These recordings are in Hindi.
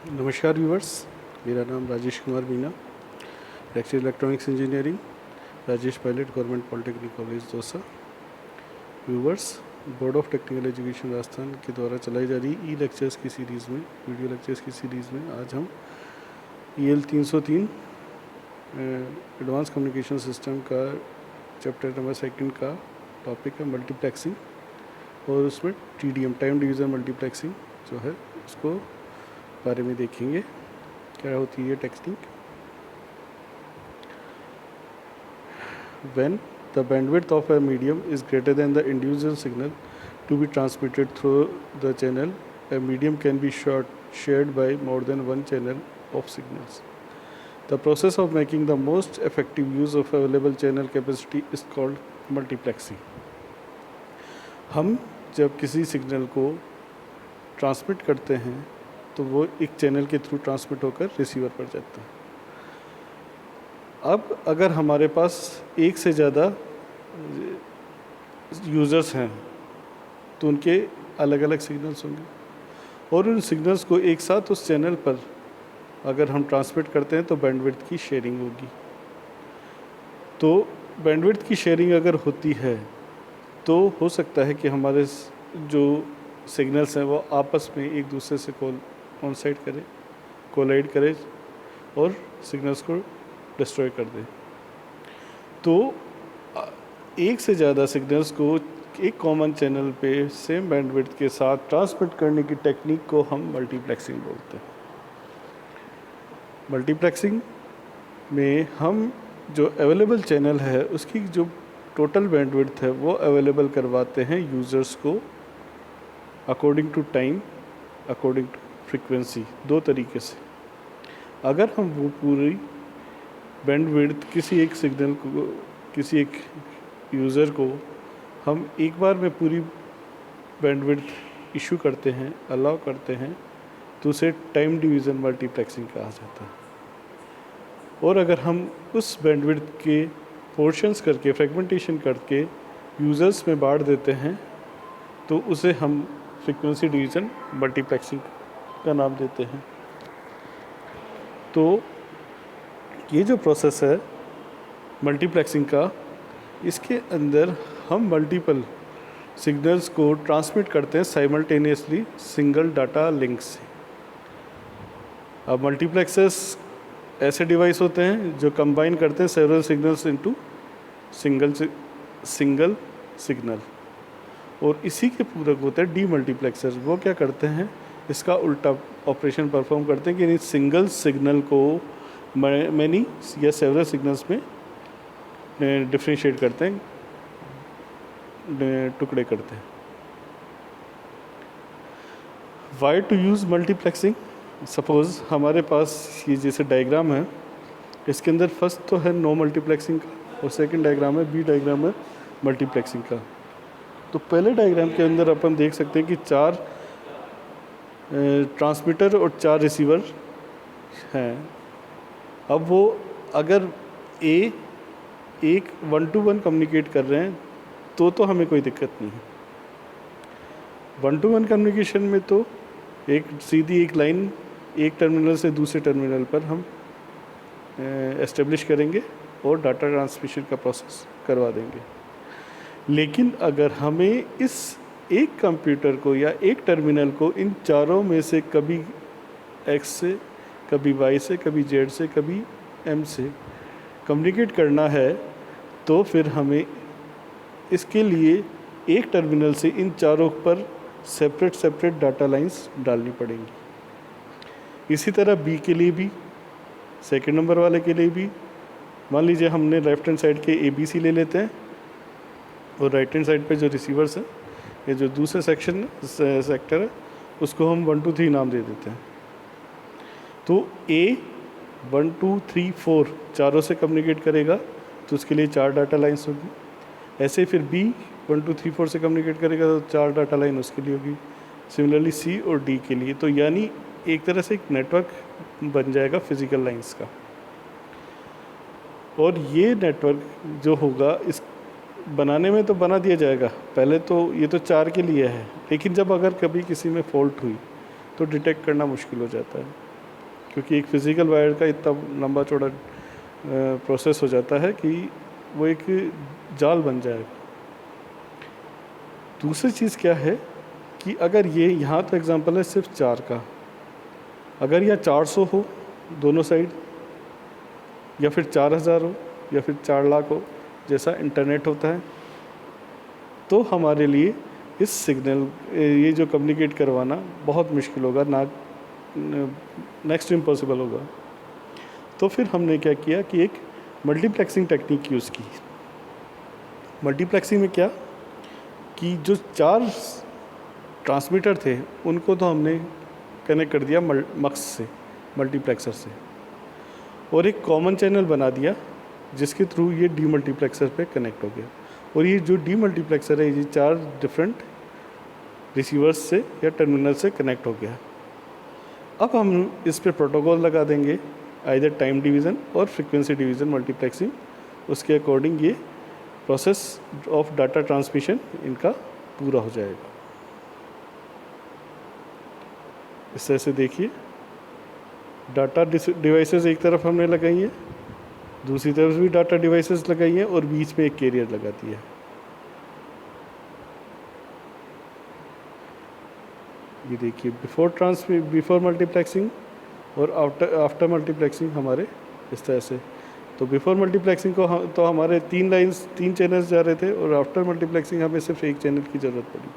नमस्कार व्यूवर्स, मेरा नाम Rajesh Kumar Meena, lecture electronics engineering, Rajesh Pilot government polytechnic college Dausa. Viewers, board of technical education Rajasthan के द्वारा चलाई जा रही ई लेक्चर्स की सीरीज़ में, वीडियो लेक्चर्स की सीरीज़ में आज हम EL 303 एडवांस कम्युनिकेशन सिस्टम का चैप्टर नंबर 2 का टॉपिक है मल्टीप्लेक्सिंग, और उसमें TDM टाइम डिवीज़न मल्टीप्लेक्सिंग जो है उसको बारे में देखेंगे क्या होती है technique. When the bandwidth of a medium is greater than the individual signal to be transmitted through the channel, a medium can be shared by more than one channel of signals. The process of making the most effective use of available channel capacity is called multiplexing. हम जब किसी सिग्नल को ट्रांसमिट करते हैं तो वो एक चैनल के थ्रू ट्रांसमिट होकर रिसीवर पर जाता है। अब अगर हमारे पास एक से ज़्यादा यूज़र्स हैं तो उनके अलग अलग सिग्नल्स होंगे, और उन सिग्नल्स को एक साथ उस चैनल पर अगर हम ट्रांसमिट करते हैं तो बैंडविड्थ की शेयरिंग होगी। तो बैंडविड्थ की शेयरिंग अगर होती है तो हो सकता है कि हमारे जो सिग्नल्स हैं वो आपस में एक दूसरे से कोलाइड करे और सिग्नल्स को डिस्ट्रॉय कर दे। तो एक से ज़्यादा सिग्नल्स को एक कॉमन चैनल पे सेम बैंडविड्थ के साथ ट्रांसमिट करने की टेक्निक को हम मल्टीप्लेक्सिंग बोलते हैं। मल्टीप्लेक्सिंग में हम जो अवेलेबल चैनल है उसकी जो टोटल बैंडविड्थ है वो अवेलेबल करवाते हैं यूज़र्स को according to time, according to frequency, दो तरीके से। अगर हम वो पूरी बैंडविड्थ किसी एक सिग्नल को, किसी एक यूज़र को हम एक बार में पूरी बैंडविड्थ इशू करते हैं, अलाउ करते हैं, तो उसे टाइम डिवीज़न मल्टीप्लेक्सिंग कहा जाता है। और अगर हम उस बैंडविड्थ के पोर्शंस करके, फ्रेगमेंटेशन करके यूज़र्स में बांट देते हैं तो उसे हम फ्रीक्वेंसी डिवीज़न मल्टीप्लेक्सिंग का नाम देते हैं। तो ये जो प्रोसेस है मल्टीप्लेक्सिंग का, इसके अंदर हम मल्टीपल सिग्नल्स को ट्रांसमिट करते हैं साइमल्टेनियसली सिंगल डाटा लिंक से। अब मल्टीप्लेक्सर्स ऐसे डिवाइस होते हैं जो कंबाइन करते हैं several signals into single signal, और इसी के पूरक होते हैं डीमल्टीप्लेक्सर्स। वो क्या करते हैं, इसका उल्टा ऑपरेशन परफॉर्म करते हैं कि सिंगल सिग्नल को मैनी या सेवरल सिग्नल्स में डिफरेंशिएट करते हैं, टुकड़े करते हैं। Why to use multiplexing? Suppose हमारे पास ये जैसे डायग्राम है, इसके अंदर फर्स्ट तो है नो मल्टीप्लेक्सिंग का, और सेकंड डायग्राम है, बी डायग्राम है मल्टीप्लेक्सिंग का। तो पहले डायग्राम के अंदर अपन देख सकते हैं कि 4 ट्रांसमीटर और 4 रिसीवर हैं। अब वो अगर एक 1-to-1 कम्युनिकेट कर रहे हैं तो हमें कोई दिक्कत नहीं है। 1-to-1 कम्युनिकेशन में तो एक सीधी एक लाइन एक टर्मिनल से दूसरे टर्मिनल पर हम एस्टेब्लिश करेंगे और डाटा ट्रांसमिशन का प्रोसेस करवा देंगे। लेकिन अगर हमें इस एक कंप्यूटर को या एक टर्मिनल को इन चारों में से कभी X से, कभी Y से, कभी Z से, कभी M से कम्युनिकेट करना है, तो फिर हमें इसके लिए एक टर्मिनल से इन चारों पर सेपरेट डाटा लाइंस डालनी पड़ेंगी। इसी तरह B के लिए भी, सेकंड नंबर वाले के लिए भी, मान लीजिए हमने लेफ्ट हैंड साइड के ABC ले लेते हैं और राइट हैंड साइड पे जो रिसीवर्स हैं, ये जो दूसरे सेक्टर है, उसको हम 1 2 3 नाम दे देते हैं। तो A 1 2 3 4 चारों से कम्युनिकेट करेगा तो उसके लिए 4 डाटा लाइन्स होगी। ऐसे फिर B 1 2 3 4 से कम्युनिकेट करेगा तो 4 डाटा लाइन उसके लिए होगी। सिमिलरली C और D के लिए। तो यानी एक तरह से एक नेटवर्क बन जाएगा फिजिकल लाइंस का। और ये नेटवर्क जो होगा इस बनाने में तो बना दिया जाएगा, पहले तो ये तो 4 के लिए है, लेकिन जब अगर कभी किसी में फॉल्ट हुई तो डिटेक्ट करना मुश्किल हो जाता है। क्योंकि एक फिज़िकल वायर का इतना लंबा चौड़ा प्रोसेस हो जाता है कि वो एक जाल बन जाएगा। दूसरी चीज़ क्या है कि अगर ये यहाँ तो एग्जांपल है सिर्फ 4 का, अगर यह 400 हो दोनों साइड, या फिर 4000 हो, या फिर 4 लाख हो, जैसा इंटरनेट होता है, तो हमारे लिए इस सिग्नल ये जो कम्युनिकेट करवाना बहुत मुश्किल होगा, ना नेक्स्ट इम्पॉसिबल होगा। तो फिर हमने क्या किया कि एक मल्टीप्लेक्सिंग टेक्निक यूज़ की। मल्टीप्लेक्सिंग में क्या कि जो 4 ट्रांसमीटर थे उनको तो हमने कनेक्ट कर दिया मक्स से, मल्टीप्लेक्सर से, और एक कॉमन चैनल बना दिया जिसके थ्रू ये डीमल्टीप्लेक्सर पे कनेक्ट हो गया। और ये जो डीमल्टीप्लेक्सर है ये 4 डिफरेंट रिसीवर्स से या टर्मिनल से कनेक्ट हो गया। अब हम इस पे प्रोटोकॉल लगा देंगे, आइदर टाइम डिवीज़न और फ्रीक्वेंसी डिवीज़न मल्टीप्लेक्सिंग, उसके अकॉर्डिंग ये प्रोसेस ऑफ डाटा ट्रांसमिशन इनका पूरा हो जाएगा। इस तरह से देखिए, डाटा डिवाइसेस एक तरफ हमने लगाई है, दूसरी तरफ भी डाटा डिवाइसेस लगाई हैं, और बीच में एक कैरियर लगा दिया है। ये देखिए बिफोर मल्टीप्लेक्सिंग और आफ्टर मल्टीप्लेक्सिंग हमारे इस तरह से। तो बिफोर मल्टीप्लेक्सिंग को तो हमारे 3 चैनल्स जा रहे थे, और आफ्टर मल्टीप्लेक्सिंग हमें सिर्फ एक चैनल की ज़रूरत पड़ी।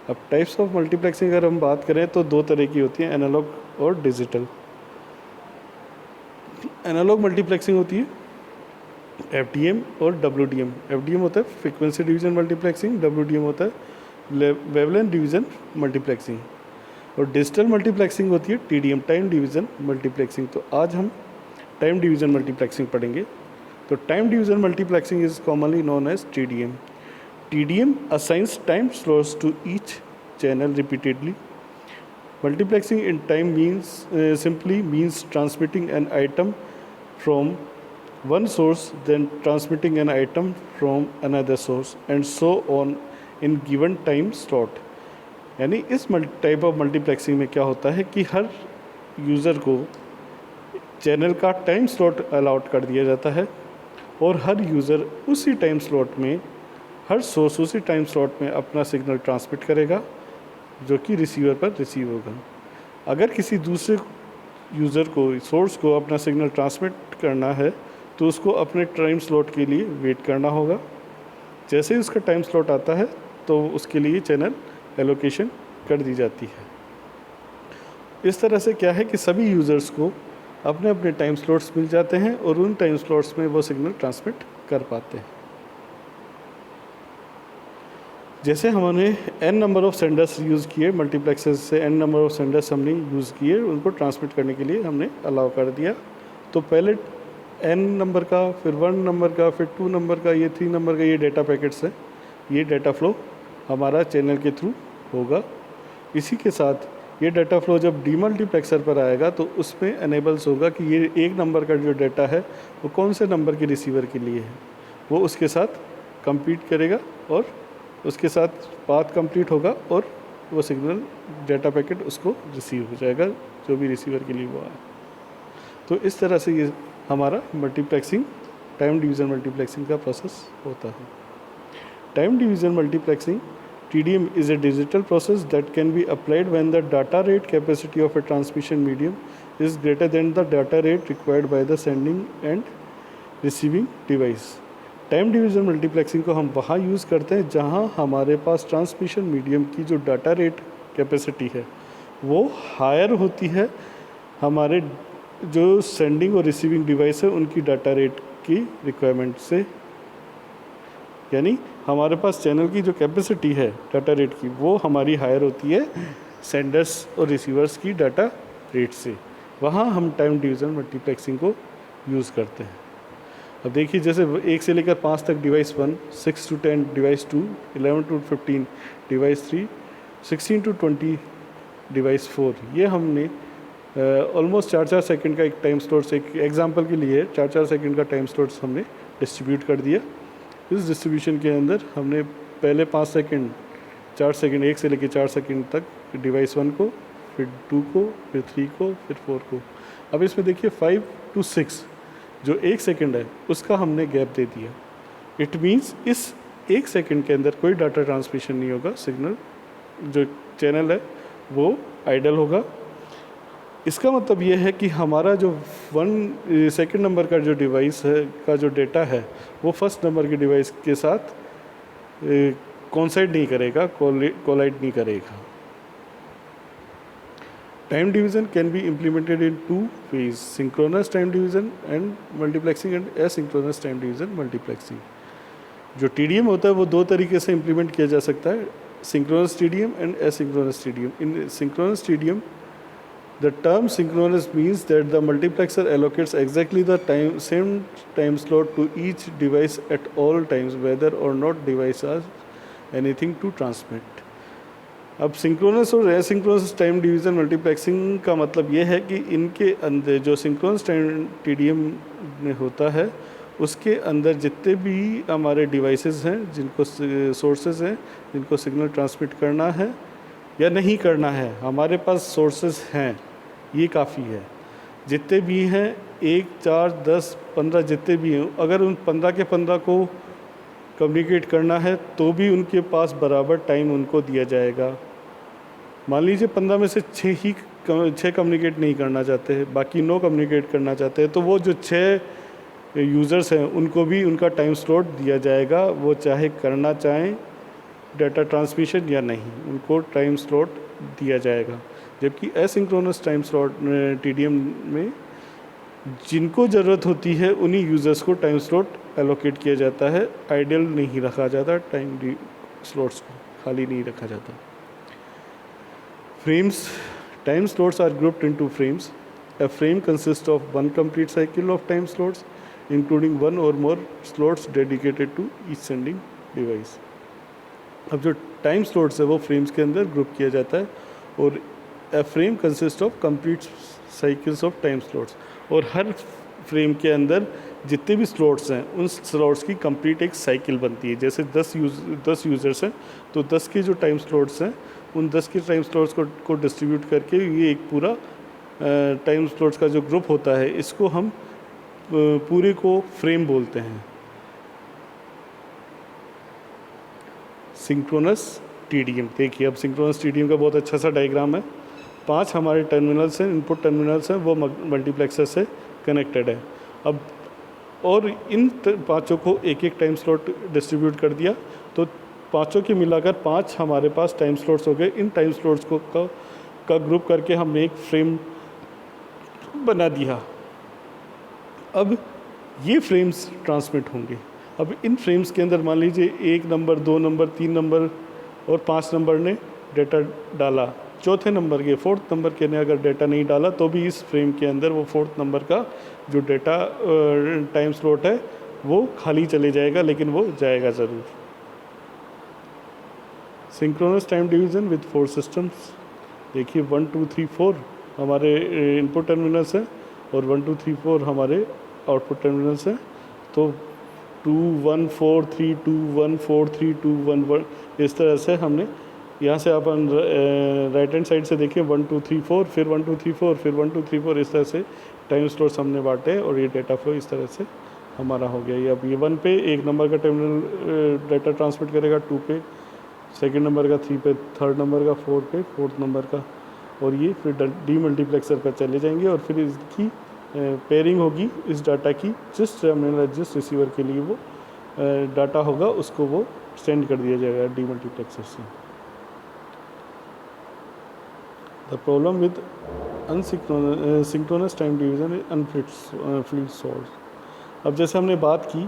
अब टाइप्स ऑफ मल्टीप्लेक्सिंग अगर हम बात करें तो 2 तरह की होती हैं, एनालॉग और डिजिटल। एनालॉग मल्टीप्लेक्सिंग होती है FDM और WDM। FDM होता है फ्रीक्वेंसी डिवीज़न मल्टीप्लेक्सिंग, WDM होता है वेवलेंथ डिवीज़न मल्टीप्लेक्सिंग, और डिजिटल मल्टीप्लेक्सिंग होती है TDM, टाइम डिवीज़न मल्टीप्लेक्सिंग। तो आज हम टाइम डिवीज़न मल्टीप्लेक्सिंग पढ़ेंगे। तो time division multiplexing is commonly known as TDM। TDM assigns time slots to each channel repeatedly. Multiplexing in time simply means transmitting an item from one source, then transmitting an item from another source, and so on in given time slot. यानी इस टाइप ऑफ मल्टीप्लेक्सिंग में क्या होता है कि हर यूज़र को चैनल का टाइम स्लॉट अलाउट कर दिया जाता है, और हर यूज़र उसी टाइम स्लॉट में, हर सोर्स उसी टाइम स्लॉट में अपना सिग्नल ट्रांसमिट करेगा जो कि रिसीवर पर रिसीव होगा। अगर किसी दूसरे यूज़र को, सोर्स को अपना सिग्नल ट्रांसमिट करना है तो उसको अपने टाइम स्लॉट के लिए वेट करना होगा। जैसे ही उसका टाइम स्लॉट आता है तो उसके लिए चैनल एलोकेशन कर दी जाती है। इस तरह से क्या है कि सभी यूज़र्स को अपने अपने टाइम स्लॉट्स मिल जाते हैं, और उन टाइम स्लॉट्स में वो सिग्नल ट्रांसमिट कर पाते हैं। जैसे हमने n number of senders use किए, मल्टीप्लेक्सर्स से n नंबर ऑफ़ सेंडर्स हमने यूज़ किए, उनको ट्रांसमिट करने के लिए हमने अलाउ कर दिया। तो पहले n नंबर का, फिर 1 नंबर का, फिर 2 नंबर का, ये 3 नंबर का, ये डेटा पैकेट्स हैं। ये डेटा फ्लो हमारा चैनल के थ्रू होगा। इसी के साथ ये डाटा फ्लो जब डीमल्टीप्लेक्सर पर आएगा तो उसमें एनेबल्स होगा कि ये 1 नंबर का जो डाटा है वो कौन से नंबर के रिसीवर के लिए है, वो उसके साथ कंपीट करेगा, और उसके साथ पाथ कंप्लीट होगा, और वो सिग्नल डाटा पैकेट उसको रिसीव हो जाएगा जो भी रिसीवर के लिए वो आए। तो इस तरह से ये हमारा मल्टीप्लेक्सिंग, टाइम डिवीज़न मल्टीप्लेक्सिंग का प्रोसेस होता है। Time division multiplexing TDM is a digital process that can be applied when the data rate capacity of a transmission medium is greater than the data rate required by the sending and receiving device. Time division multiplexing को हम वहाँ यूज़ करते हैं जहाँ हमारे पास ट्रांसमिशन मीडियम की जो डाटा रेट कैपेसिटी है वो हायर होती है हमारे जो सेंडिंग और रिसीविंग डिवाइस है उनकी डाटा रेट की रिक्वायरमेंट से। यानी हमारे पास चैनल की जो कैपेसिटी है डाटा रेट की वो हमारी हायर होती है सेंडर्स और रिसीवर्स की डाटा रेट से। वहाँ हम टाइम डिवीज़न मल्टीप्लेक्सिंग को यूज़ करते हैं। अब देखिए, जैसे 1 से लेकर 5 तक device 1, 6 to 10 device 2, 11 to 15 device 3, 16 to 20 device 4, ये हमने ऑलमोस्ट 4-4 सेकंड का एक टाइम स्लॉट्स, एक एग्जांपल के लिए 4-4 सेकंड का टाइम स्लॉट्स हमने डिस्ट्रीब्यूट कर दिया। इस डिस्ट्रीब्यूशन के अंदर हमने पहले 5 सेकंड, 4 सेकंड, 1 से लेकर 4 सेकंड तक डिवाइस 1 को, फिर 2 को, फिर 3 को, फिर 4 को। अब इसमें देखिए 5 to 6 जो 1 सेकंड है उसका हमने गैप दे दिया। इट मीन्स इस 1 सेकंड के अंदर कोई डाटा ट्रांसमिशन नहीं होगा, सिग्नल जो चैनल है वो आइडल होगा। इसका मतलब ये है कि हमारा जो सेकंड नंबर का जो डिवाइस है का जो डेटा है वो फर्स्ट नंबर के डिवाइस के साथ कोइंसाइड नहीं करेगा, कोलाइड नहीं करेगा। Time division can be implemented in 2 ways, synchronous time division and multiplexing and asynchronous time division multiplexing. जो टीडीएम होता है वो 2 तरीके से इम्प्लीमेंट किया जा सकता है, synchronous TDM and asynchronous TDM. In synchronous TDM the term synchronous means that the multiplexer allocates exactly the same time slot to each device at all times, whether or not device has anything to transmit. अब सिंक्रोनस और एसिंक्रोनस टाइम डिवीज़न मल्टीप्लेक्सिंग का मतलब ये है कि इनके अंदर जो सिंक्रोनस टाइम टीडीएम में होता है उसके अंदर जितने भी हमारे डिवाइसेस हैं जिनको सोर्सेज हैं जिनको सिग्नल ट्रांसमिट करना है या नहीं करना है, हमारे पास सोर्सेज हैं, ये काफ़ी है। जितने भी हैं 1, 4, 10, 15 जितने भी हैं, अगर उन 15 के 15 को कम्युनिकेट करना है तो भी उनके पास बराबर टाइम उनको दिया जाएगा। मान लीजिए 15 में से 6 कम्युनिकेट नहीं करना चाहते हैं, बाकी 9 कम्युनिकेट करना चाहते हैं, तो वो जो 6 यूज़र्स हैं उनको भी उनका टाइम स्लॉट दिया जाएगा, वो चाहे करना चाहें डाटा ट्रांसमिशन या नहीं, उनको टाइम स्लॉट दिया जाएगा। जबकि एसिंक्रोनस टाइम स्लॉट टीडीएम में जिनको ज़रूरत होती है उन्हीं यूज़र्स को टाइम स्लॉट एलोकेट किया जाता है, आइडियल नहीं रखा जाता, टाइम स्लॉट्स को खाली नहीं रखा जाता। Frames, time slots are grouped into frames. A frame consists of one complete cycle of time slots, including one or more slots dedicated to each sending device. अब जो टाइम स्लॉट्स है वो फ्रेम्स के अंदर ग्रुप किया जाता है और a frame consists of complete cycles of time slots, और हर फ्रेम के अंदर जितने भी स्लॉट्स हैं उन स्लॉट्स की कंप्लीट एक साइकिल बनती है। जैसे 10 यूज़र्स हैं तो 10 के जो टाइम स्लॉट्स हैं उन 10 के टाइम स्लॉट्स को डिस्ट्रीब्यूट करके ये एक पूरा टाइम स्लॉट्स का जो ग्रुप होता है इसको हम पूरे को फ्रेम बोलते हैं। सिंक्रोनस टीडीएम, देखिए अब सिंक्रोनस टीडीएम का बहुत अच्छा सा डायग्राम है। 5 हमारे टर्मिनल्स हैं, इनपुट टर्मिनल्स हैं, वो मल्टीप्लेक्सर से कनेक्टेड है। अब और इन 5 को एक एक टाइम स्लॉट डिस्ट्रीब्यूट कर दिया तो 5 के मिलाकर 5 हमारे पास टाइम स्लॉट्स हो गए। इन टाइम स्लॉट्स को का ग्रुप करके हमने एक फ्रेम बना दिया। अब ये फ्रेम्स ट्रांसमिट होंगे। अब इन फ्रेम्स के अंदर मान लीजिए 1 नंबर, 2 नंबर, 3 नंबर और 5 नंबर ने डेटा डाला, चौथे नंबर के 4th नंबर के ने अगर डेटा नहीं डाला तो भी इस फ्रेम के अंदर वो 4th नंबर का जो डेटा टाइम स्लॉट है वो खाली चले जाएगा, लेकिन वो जाएगा ज़रूर। Synchronous time division with 4 systems, देखिए 1, 2, 3, 4 हमारे इनपुट टर्मिनल्स हैं और 1, 2, 3, 4 हमारे आउटपुट टर्मिनल्स हैं। तो 2, 1, 4, 3, 2, 1, 4, 3, 2, 1, 1 इस तरह से हमने यहाँ से अपन राइट हैंड साइड से देखें 1, 2, 3, 4, फिर 1, 2, 3, 4, फिर 1, 2, 3, 4 इस तरह से टाइम स्लॉट्स हमने बांटे और ये डेटा फ्लो इस तरह से हमारा हो गया। ये अब ये 1 पे 1 नंबर का टर्मिनल डेटा ट्रांसमिट करेगा, 2 पे सेकंड नंबर का, 3 पे थर्ड नंबर का, 4 पे 4th नंबर का, और ये फिर डी मल्टीप्लेक्सर पर चले जाएंगे और फिर इसकी पेयरिंग होगी इस डाटा की। जिस टर्मिनल जिस रिसीवर के लिए वो डाटा होगा उसको वो सेंड कर दिया जाएगा डी मल्टीप्लेक्सर से। The problem with synchronous time division Anfield solve. अब जैसे हमने बात की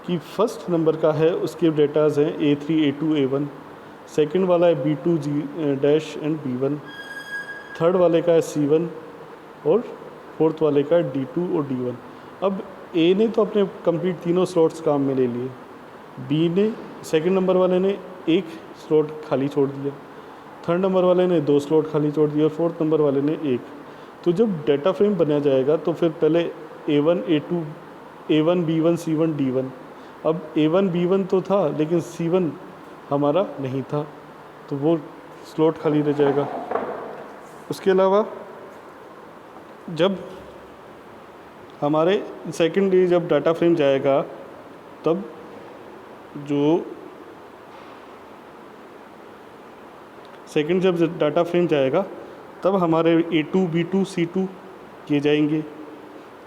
कि फर्स्ट नंबर का है उसके डेटाज हैं A3, A2, A1, सेकंड वाला है B2 dash and B1, third वाले का है C1 और फोर्थ वाले का है D2 और D1। अब A ने तो अपने कंप्लीट तीनों स्लॉट्स काम में ले लिए, B ने सेकंड नंबर वाले ने 1 स्लॉट खाली छोड़ दिया, थर्ड नंबर वाले ने 2 स्लॉट खाली छोड़ दिया और 4th नंबर वाले ने 1। तो जब डेटा फ्रेम बनाया जाएगा तो फिर पहले A1, A2, A1, B1, C1, D1। अब A1, B1 तो था लेकिन C1 हमारा नहीं था तो वो स्लॉट खाली रह जाएगा। उसके अलावा जब हमारे सेकेंडली जब डाटा फ्रेम जाएगा तब जो सेकंड जब डाटा फ्रेम जाएगा तब हमारे A2 B2 C2 किए जाएंगे।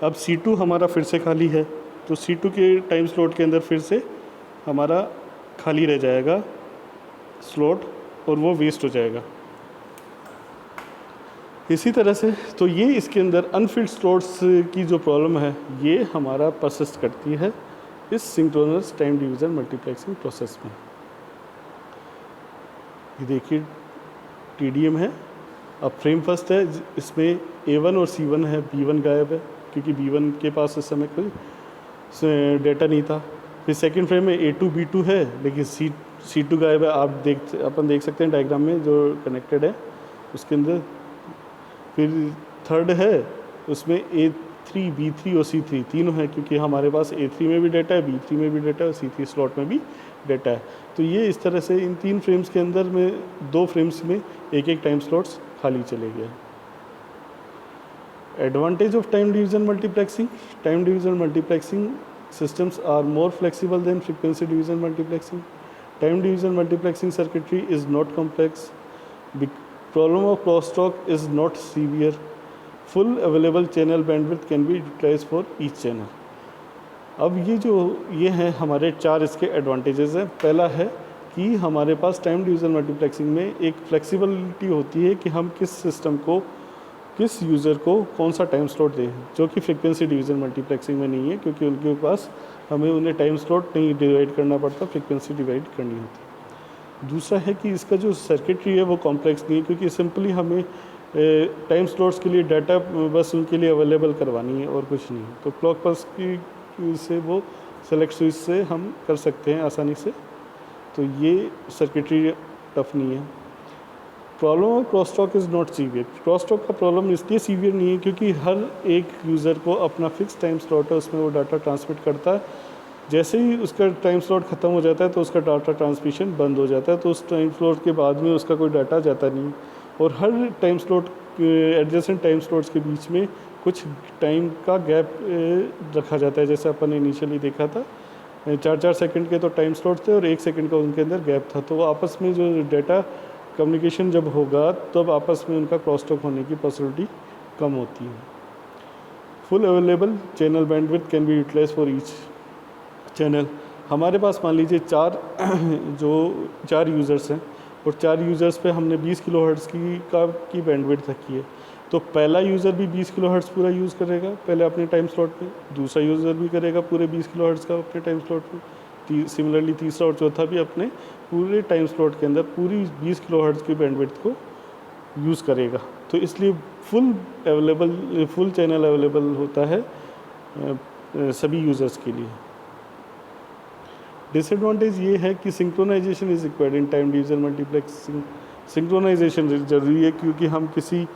अब C2 हमारा फिर से खाली है तो C2 के टाइम स्लॉट के अंदर फिर से हमारा खाली रह जाएगा स्लॉट और वो वेस्ट हो जाएगा। इसी तरह से तो ये इसके अंदर अनफिल्ड स्लॉट्स की जो प्रॉब्लम है ये हमारा परसिस्ट करती है इस synchronous time division multiplexing process में। ये देखिए TDM है। अब फ्रेम फर्स्ट है, इसमें A1 और C1 है, B1 गायब है क्योंकि B1 के पास इस समय कोई डेटा नहीं था। फिर सेकंड फ्रेम में A2 B2 है लेकिन C2 गायब है। अपन देख सकते हैं डायग्राम में जो कनेक्टेड है उसके अंदर। फिर थर्ड है उसमें A3 B3 और C3 तीनों है क्योंकि हमारे पास A3 में भी डेटा है, B3 में भी डेटा है और C3 स्लॉट में भी डेटा है। तो ये इस तरह से इन 3 फ्रेम्स के अंदर में 2 फ्रेम्स में एक टाइम स्लॉट्स खाली चले गए। Advantage of time division multiplexing. Time division multiplexing systems are more flexible than frequency division multiplexing. Time division multiplexing circuitry is not complex. The problem of crosstalk is not severe. Full available channel bandwidth can be utilized for each channel. अब ये हैं हमारे 4 इसके एडवांटेजेस हैं। पहला है कि हमारे पास टाइम डिवीज़न मल्टीप्लेक्सिंग में एक फ्लेक्सिबिलिटी होती है कि हम किस सिस्टम को किस यूज़र को कौन सा टाइम स्लॉट दें, जो कि फ्रीक्वेंसी डिवीज़न मल्टीप्लेक्सिंग में नहीं है क्योंकि उनके पास हमें उन्हें टाइम स्लॉट नहीं डिवाइड करना पड़ता, फ्रीक्वेंसी डिवाइड करनी होती। दूसरा है कि इसका जो सर्किटरी है वो कॉम्प्लेक्स नहीं है क्योंकि सिंपली हमें टाइम स्लॉट्स के लिए डाटा बस उनके लिए अवेलेबल करवानी है और कुछ नहीं। तो क्लॉक पल्स की से वो सेलेक्ट स्विच से हम कर सकते हैं आसानी से। तो ये सर्किटरी टफ नहीं है। Problem of crosstalk is not severe. Crosstalk का प्रॉब्लम इसलिए सीवियर नहीं है क्योंकि हर एक यूज़र को अपना फिक्स टाइम स्लॉट है, उसमें वो डाटा ट्रांसमिट करता है। जैसे ही उसका टाइम स्लॉट ख़त्म हो जाता है तो उसका डाटा ट्रांसमिशन बंद हो जाता है, तो उस टाइम स्लॉट के बाद में उसका कोई डाटा जाता नहीं। और हर time slot adjacent time slots के बीच में कुछ टाइम का गैप रखा जाता है। जैसे अपन ने इनिशियली देखा था 4-4 सेकंड के तो टाइम स्लॉट थे और 1 सेकंड का उनके अंदर गैप था। तो आपस में जो डाटा कम्युनिकेशन जब होगा तब आपस में उनका क्रॉसटॉक होने की पॉसिबिलिटी कम होती है। Full available channel bandwidth can be utilize for each channel. हमारे पास मान लीजिए 4 यूज़र्स हैं और 4 यूज़र्स पे हमने 20 किलोहर्ट्ज़ की बैंडविड्थ रखी है। तो पहला यूज़र भी 20 किलोहर्ट्ज़ पूरा यूज़ करेगा पहले अपने टाइम स्लॉट पे, दूसरा यूज़र भी करेगा पूरे 20 किलोहर्ट्ज़ का अपने टाइम स्लॉट पे, सिमिलरली तीसरा और चौथा भी अपने पूरे टाइम स्लॉट के अंदर पूरी 20 किलोहर्ट्ज़ की बैंडविड्थ को यूज़ करेगा। तो इसलिए फुल चैनल अवेलेबल होता है सभी यूज़र्स के लिए। डिसएडवांटेज ये है कि synchronization is required in time division multiplexing. Synchronization ज़रूरी है क्योंकि हम किसी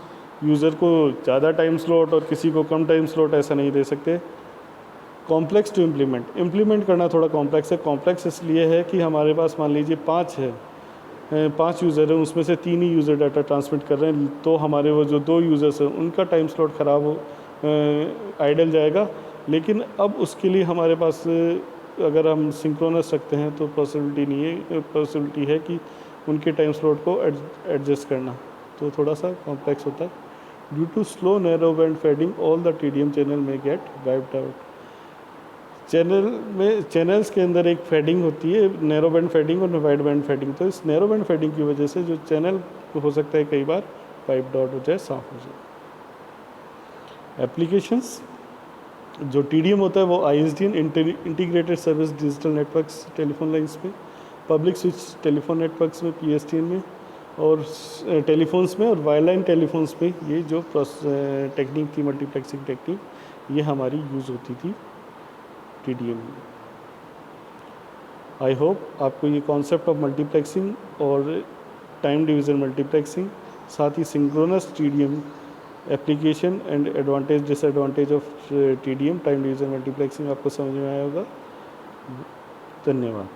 यूज़र को ज़्यादा टाइम स्लॉट और किसी को कम टाइम स्लॉट ऐसा नहीं दे सकते। कॉम्प्लेक्स टू इम्प्लीमेंट करना थोड़ा कॉम्प्लेक्स है। कॉम्प्लेक्स इसलिए है कि हमारे पास मान लीजिए 5 यूज़र हैं, उसमें से 3 ही यूज़र डाटा ट्रांसमिट कर रहे हैं, तो हमारे वो जो 2 यूज़र्स हैं उनका टाइम स्लॉट ख़राब हो आइडल जाएगा। लेकिन अब उसके लिए हमारे पास अगर हम सिंक्रोनस रखते हैं तो पॉसिबिलिटी है कि उनके टाइम स्लॉट को एडजस्ट करना, तो थोड़ा सा कॉम्प्लेक्स होता है। Due to slow narrow band fading all the TDM channel में गेट वाइप्ड आउट। चैनल्स के अंदर एक फेडिंग होती है, नैरो बैंड फेडिंग और वाइड बैंड फेडिंग। तो इस नैरो बैंड फेडिंग की वजह से जो चैनल हो सकता है कई बार वाइप्ड आउट हो जाए, साफ हो जाए। एप्लीकेशंस जो TDM होता है वो ISDN integrated service digital networks telephone lines में, पब्लिक स्विच टेलीफोन नेटवर्क्स में PSTN में, और टेलीफोन्स में और वायरलाइन टेलीफोन्स में ये जो टेक्निक थी मल्टीप्लेक्सिंग टेक्निक, ये हमारी यूज़ होती थी TDM में। आई होप आपको ये कॉन्सेप्ट ऑफ मल्टीप्लेक्सिंग और टाइम डिवीज़न मल्टीप्लेक्सिंग, साथ ही synchronous TDM application and advantage disadvantage of TDM time division multiplexing आपको समझ में आया होगा। धन्यवाद।